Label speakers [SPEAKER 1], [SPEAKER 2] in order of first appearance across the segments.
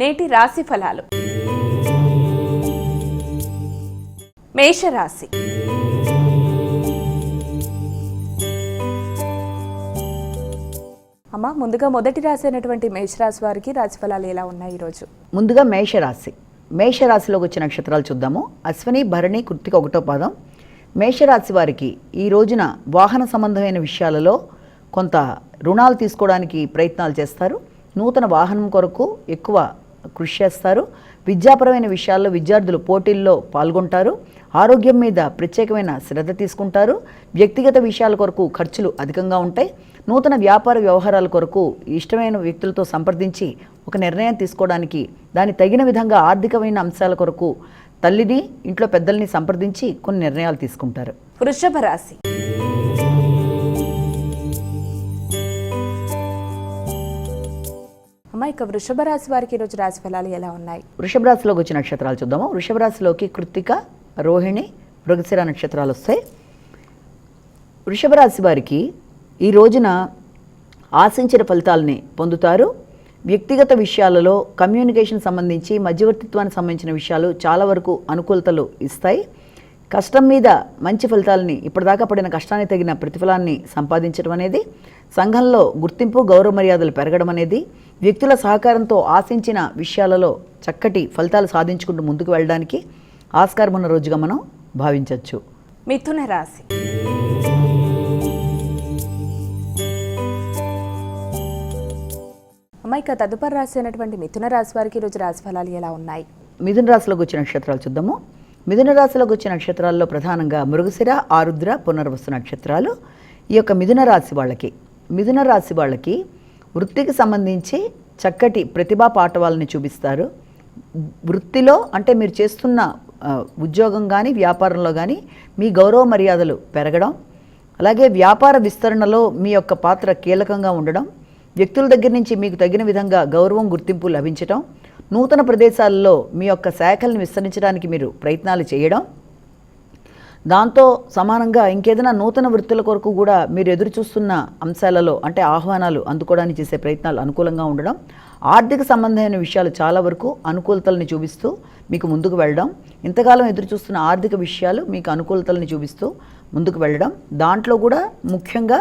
[SPEAKER 1] నేటి రాశి ఫలాలు. మేషరాశి. అమ్మ, ముందుగా మొదటి రాశి అయినటువంటి మేషరాశి వారికి రాశి ఫలాలు ఎలా ఉన్నాయి ఈరోజు?
[SPEAKER 2] ముందుగా మేషరాశిలోకి వచ్చే నక్షత్రాలు చూద్దాము. అశ్విని, భరణి, కృత్తిక 1వ పాదం. మేషరాశి వారికి ఈ రోజున వాహన సంబంధమైన విషయాలలో కొంత రుణాలు తీసుకోవడానికి ప్రయత్నాలు చేస్తారు. నూతన వాహనం కొరకు ఎక్కువ కృషి చేస్తారు. విద్యాపరమైన విషయాల్లో విద్యార్థులు పోటీల్లో పాల్గొంటారు. ఆరోగ్యం మీద ప్రత్యేకమైన శ్రద్ధ తీసుకుంటారు. వ్యక్తిగత విషయాల కొరకు ఖర్చులు అధికంగా ఉంటాయి. నూతన వ్యాపార వ్యవహారాల కొరకు ఇష్టమైన వ్యక్తులతో సంప్రదించి ఒక నిర్ణయం తీసుకోవడానికి దానికి తగిన విధంగా ఆర్థికమైన అంశాల కొరకు తల్లిని, ఇంట్లో పెద్దల్ని సంప్రదించి కొన్ని నిర్ణయాలు తీసుకుంటారు.
[SPEAKER 1] వృషభ రాశి. అమ్మ, ఇక వృషభ రాశి వారికి ఈరోజు రాశి ఫలాలు ఎలా ఉన్నాయి?
[SPEAKER 2] వృషభ రాశిలోకి వచ్చిన నక్షత్రాలు చూద్దాము. వృషభ రాశిలోకి కృత్తిక, రోహిణి, మృగశిర నక్షత్రాలు వస్తాయి. వృషభ రాశి వారికి ఈ రోజున ఆశించిన ఫలితాలని పొందుతారు. వ్యక్తిగత విషయాలలో కమ్యూనికేషన్ సంబంధించి మధ్యవర్తిత్వానికి సంబంధించిన విషయాలు చాలా వరకు అనుకూలతలు ఇస్తాయి. కష్టం మీద మంచి ఫలితాలని, ఇప్పటిదాకా పడిన కష్టానికి తగిన ప్రతిఫలాన్ని సంపాదించడం అనేది, సంఘంలో గుర్తింపు, గౌరవ మర్యాదలు పెరగడం అనేది, వ్యక్తుల సహకారంతో ఆశించిన విషయాలలో చక్కటి ఫలితాలు సాధించుకుంటూ ముందుకు వెళ్ళడానికి ఆస్కారం ఉన్న రోజుగా మనం భావించవచ్చు.
[SPEAKER 1] మిథున రాశి. అమ్మ, ఇక తదుపరి రాశి అయినటువంటి మిథున రాశి వారికి ఈరోజు రాశి ఫలాలు ఎలా ఉన్నాయి?
[SPEAKER 2] మిథున రాశిలోకి వచ్చిన నక్షత్రాలు చూద్దాము. మిథున రాశిలోకి వచ్చిన నక్షత్రాల్లో ప్రధానంగా మృగశిర, ఆరుద్ర, పునర్వసు నక్షత్రాలు. ఈ యొక్క మిథున రాశి వాళ్ళకి వృత్తికి సంబంధించి చక్కటి ప్రతిభా పాఠవాలని చూపిస్తారు. వృత్తిలో అంటే మీరు చేస్తున్న ఉద్యోగం కానీ వ్యాపారంలో కానీ మీ గౌరవ మర్యాదలు పెరగడం, అలాగే వ్యాపార విస్తరణలో మీ యొక్క పాత్ర కీలకంగా ఉండడం, వ్యక్తుల దగ్గర నుంచి మీకు తగిన విధంగా గౌరవం, గుర్తింపు లభించడం, నూతన ప్రదేశాల్లో మీ యొక్క శాఖల్ని విస్తరించడానికి మీరు ప్రయత్నాలు చేయడం, దాంతో సమానంగా ఇంకేదైనా నూతన వృత్తుల కొరకు కూడా మీరు ఎదురు చూస్తున్న అంశాలలో అంటే ఆహ్వానాలు అందుకోవడానికి చేసే ప్రయత్నాలు అనుకూలంగా ఉండడం, ఆర్థిక సంబంధమైన విషయాలు చాలా వరకు అనుకూలతల్ని చూపిస్తూ మీకు ముందుకు వెళ్ళడం, ఇంతకాలం ఎదురు చూస్తున్న ఆర్థిక విషయాలు మీకు అనుకూలతల్ని చూపిస్తూ ముందుకు వెళ్ళడం, దాంట్లో కూడా ముఖ్యంగా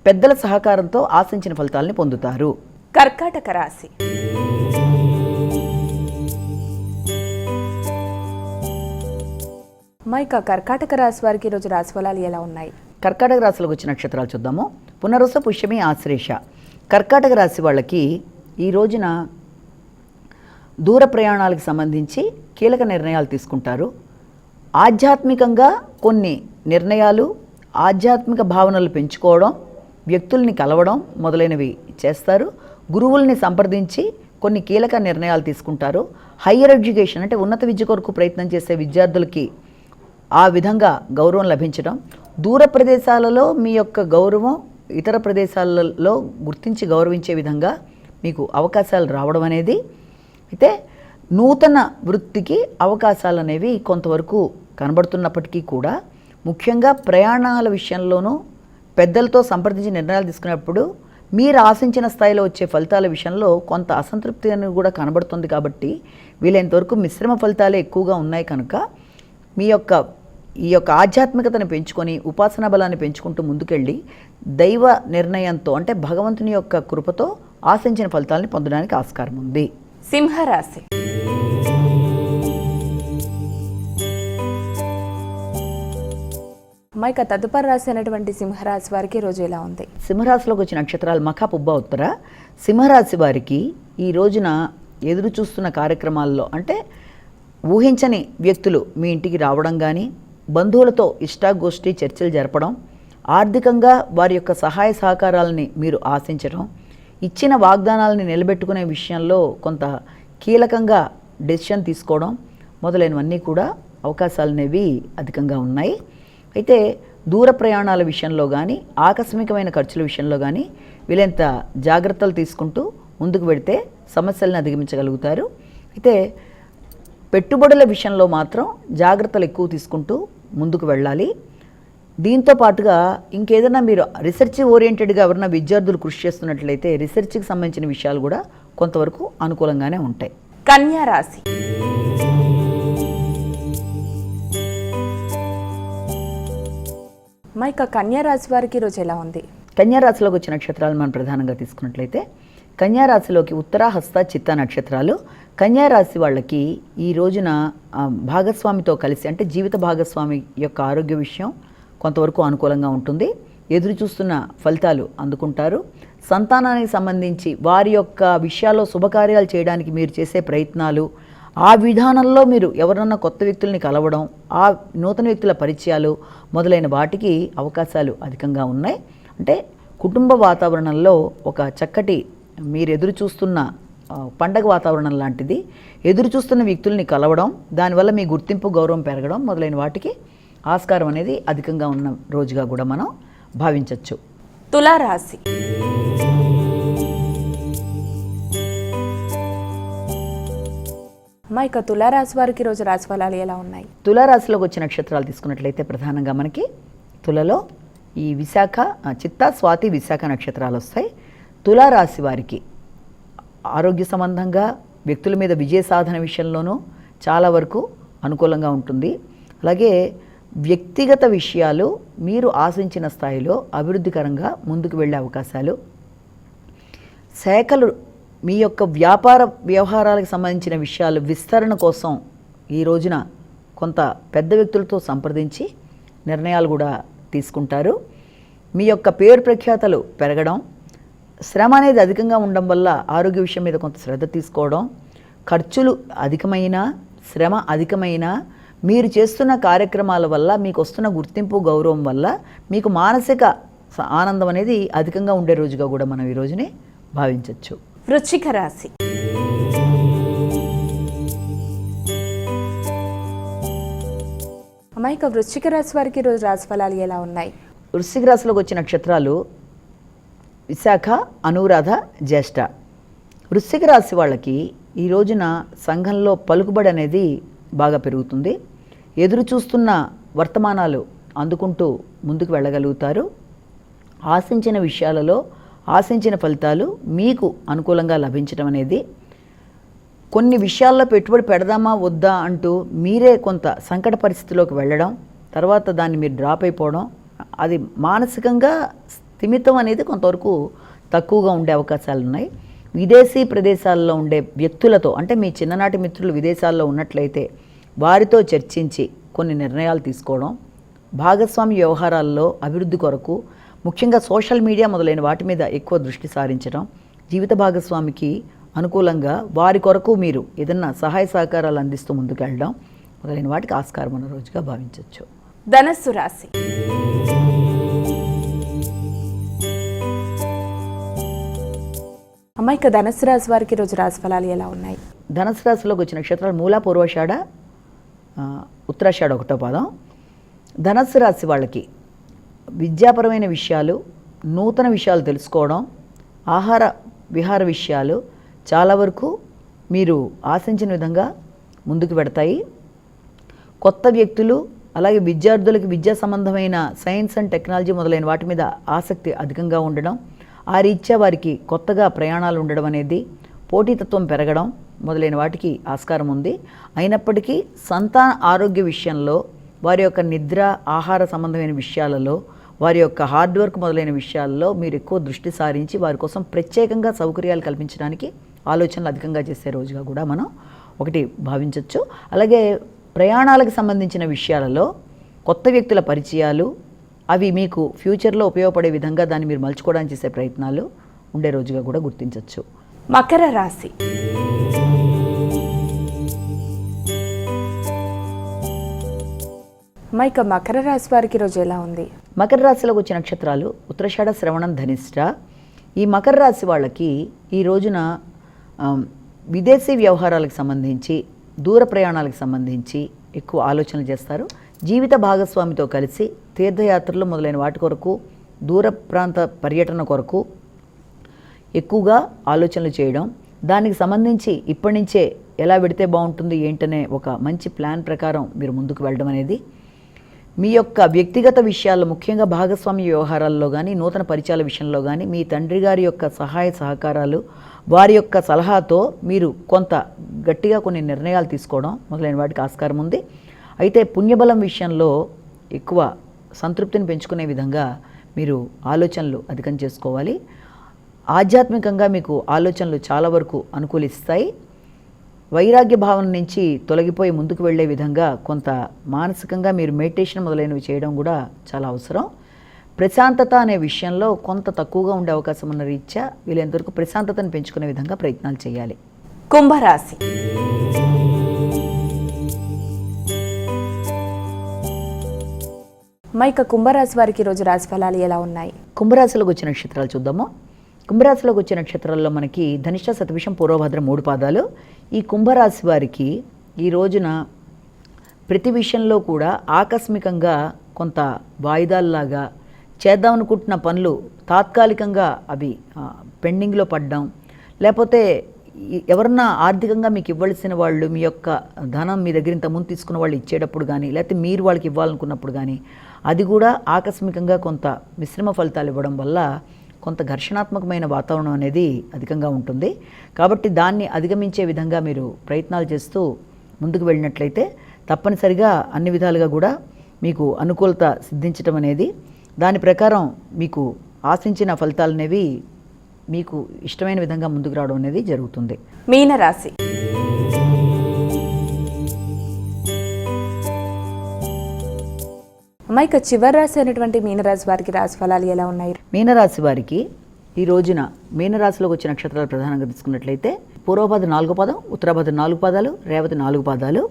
[SPEAKER 2] పెద్దల సహకారంతో ఆశించిన ఫలితాలని పొందుతారు.
[SPEAKER 1] కర్కాటక రాశి. మైక కర్కాటక రాశి వారికి ఈరోజు రాశి ఫలాలు ఎలా ఉన్నాయి?
[SPEAKER 2] కర్కాటక రాశిలోకి వచ్చిన నక్షత్రాలు చూద్దాము. పునర్వస, పుష్యమి, ఆశ్లేష. కర్కాటక రాశి వాళ్ళకి ఈ రోజున దూర ప్రయాణాలకు సంబంధించి కీలక నిర్ణయాలు తీసుకుంటారు. ఆధ్యాత్మికంగా కొన్ని నిర్ణయాలు, ఆధ్యాత్మిక భావనలు పెంచుకోవడం, వ్యక్తుల్ని కలవడం మొదలైనవి చేస్తారు. గురువుల్ని సంప్రదించి కొన్ని కీలక నిర్ణయాలు తీసుకుంటారు. హయ్యర్ ఎడ్యుకేషన్ అంటే ఉన్నత విద్య కొరకు ప్రయత్నం చేసే విద్యార్థులకి ఆ విధంగా గౌరవం లభించడం, దూర ప్రదేశాలలో మీ యొక్క గౌరవం ఇతర ప్రదేశాలలో గుర్తించి గౌరవించే విధంగా మీకు అవకాశాలు రావడం అనేది, అయితే నూతన వృత్తికి అవకాశాలు అనేవి కొంతవరకు కనబడుతున్నప్పటికీ కూడా ముఖ్యంగా ప్రయాణాల విషయంలోనూ పెద్దలతో సంప్రదించి నిర్ణయాలు తీసుకున్నప్పుడు మీరు ఆశించిన స్థాయిలో వచ్చే ఫలితాల విషయంలో కొంత అసంతృప్తి అనేది కూడా కనబడుతుంది. కాబట్టి వీలైనంతవరకు మిశ్రమ ఫలితాలే ఎక్కువగా ఉన్నాయి కనుక ఈ యొక్క ఆధ్యాత్మికతను పెంచుకొని ఉపాసనా బలాన్ని పెంచుకుంటూ ముందుకెళ్ళి దైవ నిర్ణయంతో అంటే భగవంతుని యొక్క కృపతో ఆశించిన ఫలితాలని పొందడానికి ఆస్కారం ఉంది.
[SPEAKER 1] సింహరాశి. మైక తదుపరి రాశి అయినటువంటి సింహరాశి వారికి రోజు ఎలా ఉంది?
[SPEAKER 2] సింహరాశిలోకి వచ్చిన నక్షత్రాలు మఖ, పుబ్బ, ఉత్తర. సింహరాశి వారికి ఈ రోజున ఎదురు చూస్తున్న కార్యక్రమాల్లో అంటే ఊహించని వ్యక్తులు మీ ఇంటికి రావడం కానీ, బంధువులతో ఇష్టాగోష్ఠి చర్చలు జరపడం, ఆర్థికంగా వారి యొక్క సహాయ సహకారాలని మీరు ఆశించడం, ఇచ్చిన వాగ్దానాలని నిలబెట్టుకునే విషయంలో కొంత కీలకంగా డెసిషన్ తీసుకోవడం మొదలైనవన్నీ కూడా అవకాశాలు అనేవి అధికంగా ఉన్నాయి. అయితే దూర ప్రయాణాల విషయంలో కానీ, ఆకస్మికమైన ఖర్చుల విషయంలో కానీ వీళ్ళంత జాగ్రత్తలు తీసుకుంటూ ముందుకు వెడితే సమస్యలను అధిగమించగలుగుతారు. అయితే పెట్టుబడుల విషయంలో మాత్రం జాగ్రత్తలు ఎక్కువ తీసుకుంటూ ముందుకు వెళ్ళాలి. దీంతో పాటుగా ఇంకేదైనా మీరు రీసెర్చ్ ఓరియంటెడ్గా ఎవరైనా విద్యార్థులు కృషి చేస్తున్నట్లయితే రీసెర్చ్కి సంబంధించిన విషయాలు కూడా కొంతవరకు అనుకూలంగానే ఉంటాయి.
[SPEAKER 1] కన్యా రాశి. ఇక కన్యా రాశి వారికి ఈరోజు ఎలా ఉంది?
[SPEAKER 2] కన్యా రాశిలోకి వచ్చిన నక్షత్రాలు మనం ప్రధానంగా తీసుకున్నట్లయితే కన్యా రాశిలోకి ఉత్తర, హస్త, చిత్త నక్షత్రాలు. కన్యా రాశి వాళ్ళకి ఈ రోజున భాగస్వామితో కలిసి అంటే జీవిత భాగస్వామి యొక్క ఆరోగ్య విషయం కొంతవరకు అనుకూలంగా ఉంటుంది. ఎదురు చూస్తున్న ఫలితాలు అందుకుంటారు. సంతానానికి సంబంధించి వారి యొక్క విషయాల్లో శుభకార్యాలు చేయడానికి మీరు చేసే ప్రయత్నాలు, ఆ విధానంలో మీరు ఎవరన్నా కొత్త వ్యక్తుల్ని కలవడం, ఆ నూతన వ్యక్తుల పరిచయాలు మొదలైన వాటికి అవకాశాలు అధికంగా ఉన్నాయి. అంటే కుటుంబ వాతావరణంలో ఒక చక్కటి మీరు ఎదురు చూస్తున్న పండగ వాతావరణం లాంటిది, ఎదురు చూస్తున్న వ్యక్తుల్ని కలవడం, దానివల్ల మీ గుర్తింపు గౌరవం పెరగడం మొదలైన వాటికి ఆస్కారం అనేది అధికంగా ఉన్న రోజుగా కూడా మనం భావించవచ్చు.
[SPEAKER 1] తులారాశి. ఇక తులారాశి వారికి ఈరోజు రాశి ఫలాలు ఎలా ఉన్నాయి?
[SPEAKER 2] తులారాశిలోకి వచ్చిన నక్షత్రాలు తీసుకున్నట్లయితే ప్రధానంగా మనకి తులలో ఈ విశాఖ, చిత్త, స్వాతి, విశాఖ నక్షత్రాలు వస్తాయి. తులారాశి వారికి ఆరోగ్య సంబంధంగా వ్యక్తుల మీద విజయ సాధన విషయంలోనూ చాలా వరకు అనుకూలంగా ఉంటుంది. అలాగే వ్యక్తిగత విషయాలు మీరు ఆశించిన స్థాయిలో అభివృద్ధికరంగా ముందుకు వెళ్ళే అవకాశాలు, శాఖలు మీ యొక్క వ్యాపార వ్యవహారాలకు సంబంధించిన విషయాలు విస్తరణ కోసం ఈ రోజున కొంత పెద్ద వ్యక్తులతో సంప్రదించి నిర్ణయాలు కూడా తీసుకుంటారు. మీ యొక్క పేరు ప్రఖ్యాతలు పెరగడం, శ్రమ అనేది అధికంగా ఉండడం వల్ల ఆరోగ్య విషయం మీద కొంత శ్రద్ధ తీసుకోవడం, ఖర్చులు అధికమైన, శ్రమ అధికమైన, మీరు చేస్తున్న కార్యక్రమాల వల్ల మీకు వస్తున్న గుర్తింపు గౌరవం వల్ల మీకు మానసిక ఆనందం అనేది అధికంగా ఉండే రోజుగా కూడా మనం ఈ రోజుని భావించవచ్చు.
[SPEAKER 1] వృశ్చిక రాశి. ఇక వృశ్చిక రాశి వారికి ఈరోజు రాశి ఫలాలు ఎలా ఉన్నాయి?
[SPEAKER 2] వృశ్చిక రాశిలోకి వచ్చిన నక్షత్రాలు విశాఖ, అనురాధ, జ్యేష్ఠ. వృశ్చిక రాశి వాళ్ళకి ఈ రోజున సంఘంలో పలుకుబడి అనేది బాగా పెరుగుతుంది. ఎదురు చూస్తున్న వర్తమానాలు అందుకుంటూ ముందుకు వెళ్ళగలుగుతారు. ఆశించిన విషయాలలో ఆశించిన ఫలితాలు మీకు అనుకూలంగా లభించడం అనేది, కొన్ని విషయాల్లో పెట్టుబడి పెడదామా వద్దా అంటూ మీరే కొంత సంకట పరిస్థితిలోకి వెళ్ళడం, తర్వాత దాన్ని మీరు డ్రాప్ అయిపోవడం, అది మానసికంగా స్థిమితం అనేది కొంతవరకు తక్కువగా ఉండే అవకాశాలు ఉన్నాయి. విదేశీ ప్రదేశాల్లో ఉండే వ్యక్తులతో, అంటే మీ చిన్ననాటి మిత్రులు విదేశాల్లో ఉన్నట్లయితే వారితో చర్చించి కొన్ని నిర్ణయాలు తీసుకోవడం, భాగస్వామి వ్యవహారాల్లో అభివృద్ధి కొరకు ముఖ్యంగా సోషల్ మీడియా మొదలైన వాటి మీద ఎక్కువ దృష్టి సారించడం, జీవిత భాగస్వామికి అనుకూలంగా వారి కొరకు మీరు ఏదన్నా సహాయ సహకారాలు అందిస్తూ ముందుకు వెళ్ళడం మొదలైన వాటికి ఆస్కారం ఉన్న రోజుగా భావించవచ్చు.
[SPEAKER 1] ధనస్సు రాశి. ఇక ధనస్సు రాశి వారికి ఈరోజు రాశి ఫలాలు ఎలా ఉన్నాయి?
[SPEAKER 2] ధనస్సు రాశిలోకి వచ్చిన నక్షత్రాలు మూల, పూర్వాషాఢ, ఉత్తరాషాఢ ఒకటో పాదం. ధనస్సు రాశి వాళ్ళకి విద్యాపరమైన విషయాలు, నూతన విషయాలు తెలుసుకోవడం, ఆహార విహార విషయాలు చాలా వరకు మీరు ఆశించిన విధంగా ముందుకు పెడతాయి. కొత్త వ్యక్తులు, అలాగే విద్యార్థులకి విద్యా సంబంధమైన సైన్స్ అండ్ టెక్నాలజీ మొదలైన వాటి మీద ఆసక్తి అధికంగా ఉండడం, ఆ రీత్యా వారికి కొత్తగా ప్రయాణాలు ఉండడం అనేది, పోటీతత్వం పెరగడం మొదలైన వాటికి ఆస్కారం ఉంది. అయినప్పటికీ సంతాన ఆరోగ్య విషయంలో, వారి యొక్క నిద్ర, ఆహార సంబంధమైన విషయాలలో, వారి యొక్క హార్డ్ వర్క్ మొదలైన విషయాల్లో మీరు ఎక్కువ దృష్టి సారించి వారి కోసం ప్రత్యేకంగా సౌకర్యాలు కల్పించడానికి ఆలోచనలు అధికంగా చేసే రోజుగా కూడా మనం ఒకటి భావించవచ్చు. అలాగే ప్రయాణాలకు సంబంధించిన విషయాలలో కొత్త వ్యక్తుల పరిచయాలు, అవి మీకు ఫ్యూచర్లో ఉపయోగపడే విధంగా దాన్ని మీరు మలుచుకోవడానికి చేసే ప్రయత్నాలు ఉండే రోజుగా కూడా గుర్తించవచ్చు.
[SPEAKER 1] మకర రాశి. ఇక మకర రాశి వారికి ఈరోజు ఎలా ఉంది?
[SPEAKER 2] మకర రాశిలోకి వచ్చిన నక్షత్రాలు ఉత్తరాషాఢ, శ్రవణం, ధనిష్ట. ఈ మకర రాశి వాళ్ళకి ఈ రోజున విదేశీ వ్యవహారాలకు సంబంధించి, దూర ప్రయాణాలకు సంబంధించి ఎక్కువ ఆలోచనలు చేస్తారు. జీవిత భాగస్వామితో కలిసి తీర్థయాత్రలు మొదలైన వాటి కొరకు, దూర ప్రాంత పర్యటన కొరకు ఎక్కువగా ఆలోచనలు చేయడం, దానికి సంబంధించి ఇప్పటి నుంచే ఎలా పెడితే బాగుంటుంది ఏంటనే ఒక మంచి ప్లాన్ ప్రకారం మీరు ముందుకు వెళ్ళడం అనేది, మీ యొక్క వ్యక్తిగత విషయాల్లో ముఖ్యంగా భాగస్వామ్య వ్యవహారాల్లో కానీ, నూతన పరిచయాల విషయంలో కానీ మీ తండ్రి గారి యొక్క సహాయ సహకారాలు, వారి యొక్క సలహాతో మీరు కొంత గట్టిగా కొన్ని నిర్ణయాలు తీసుకోవడం మొదలైన వాటికి ఆస్కారం ఉంది. అయితే పుణ్యబలం విషయంలో ఎక్కువ సంతృప్తిని పెంచుకునే విధంగా మీరు ఆలోచనలు అధికం చేసుకోవాలి. ఆధ్యాత్మికంగా మీకు ఆలోచనలు చాలా వరకు అనుకూలిస్తాయి. వైరాగ్య భావన నుంచి తొలగిపోయి ముందుకు వెళ్ళే విధంగా కొంత మానసికంగా మీరు మెడిటేషన్ మొదలైనవి చేయడం కూడా చాలా అవసరం. ప్రశాంతత అనే విషయంలో కొంత తక్కువగా ఉండే అవకాశం ఉన్న రీత్యా వీలైనంతవరకు ప్రశాంతతను పెంచుకునే విధంగా ప్రయత్నాలు చేయాలి.
[SPEAKER 1] కుంభరాశి. మైక కుంభరాశి వారికి ఈరోజు రాశి ఫలాలు ఎలా ఉన్నాయి?
[SPEAKER 2] కుంభరాశిలోకి వచ్చే నక్షత్రాలు చూద్దాము. కుంభరాశిలోకి వచ్చే నక్షత్రాల్లో మనకి ధనిష్ట, శతభిషం, పూర్వభద్ర 3 పాదాలు. ఈ కుంభరాశి వారికి ఈ రోజున ప్రతి విషయంలో కూడా ఆకస్మికంగా కొంత వాయిదాల్లాగా చేద్దామనుకుంటున్న పనులు తాత్కాలికంగా అవి పెండింగ్లో పడడం, లేకపోతే ఎవరన్నా ఆర్థికంగా మీకు ఇవ్వాల్సిన వాళ్ళు మీ యొక్క ధనం మీ దగ్గర ఇంతకుముందు తీసుకున్న వాళ్ళు ఇచ్చేటప్పుడు కానీ, లేకపోతే మీరు వాళ్ళకి ఇవ్వాలనుకున్నప్పుడు కానీ అది కూడా ఆకస్మికంగా కొంత మిశ్రమ ఫలితాలు ఇవ్వడం వల్ల కొంత ఘర్షణాత్మకమైన వాతావరణం అనేది అధికంగా ఉంటుంది. కాబట్టి దాన్ని అధిగమించే విధంగా మీరు ప్రయత్నాలు చేస్తూ ముందుకు వెళ్ళినట్లయితే తప్పనిసరిగా అన్ని విధాలుగా కూడా మీకు అనుకూలత సిద్ధించడం అనేది, దాని ప్రకారం మీకు ఆశించిన ఫలితాలు అనేవి మీకు ఇష్టమైన విధంగా ముందుకు రావడం అనేది జరుగుతుంది.
[SPEAKER 1] మీనరాశి. మైక చివరి రాశి అయినటువంటి మీనరాశి వారికి రాశి ఫలాలు ఎలా ఉన్నాయి?
[SPEAKER 2] మీనరాశి వారికి ఈ రోజున మీనరాశిలోకి వచ్చే నక్షత్రాలు ప్రధానంగా తీసుకున్నట్లయితే పూర్వభద్ర 4 పాదం, ఉత్తరాభద్ర 4 పాదాలు, రేవతి 4 పాదాలు.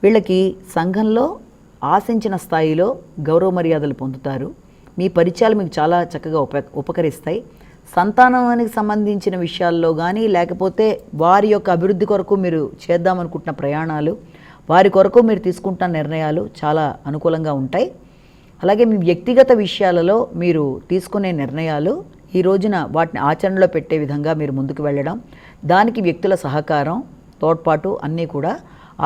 [SPEAKER 2] వీళ్ళకి సంఘంలో ఆశించిన స్థాయిలో గౌరవ మర్యాదలు పొందుతారు. మీ పరిచయాలు మీకు చాలా చక్కగా ఉపకరిస్తాయి. సంతానానికి సంబంధించిన విషయాల్లో కానీ, లేకపోతే వారి యొక్క అభివృద్ధి కొరకు మీరు చేద్దామనుకుంటున్న ప్రయాణాలు, వారి కొరకు మీరు తీసుకుంటున్న నిర్ణయాలు చాలా అనుకూలంగా ఉంటాయి. అలాగే మీ వ్యక్తిగత విషయాలలో మీరు తీసుకునే నిర్ణయాలు ఈ రోజున వాటిని ఆచరణలో పెట్టే విధంగా మీరు ముందుకు వెళ్ళడం, దానికి వ్యక్తుల సహకారం, తోడ్పాటు అన్నీ కూడా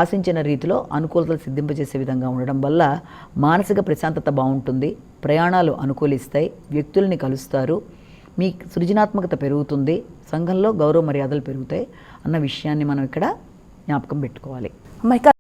[SPEAKER 2] ఆశించిన రీతిలో అనుకూలతలు సిద్ధింపజేసే విధంగా ఉండడం వల్ల మానసిక ప్రశాంతత బాగుంటుంది. ప్రయాణాలు అనుకూలిస్తాయి, వ్యక్తుల్ని కలుస్తారు, మీ సృజనాత్మకత పెరుగుతుంది, సంఘంలో గౌరవ మర్యాదలు పెరుగుతాయి అన్న విషయాన్ని మనం ఇక్కడ జ్ఞాపకం పెట్టుకోవాలి.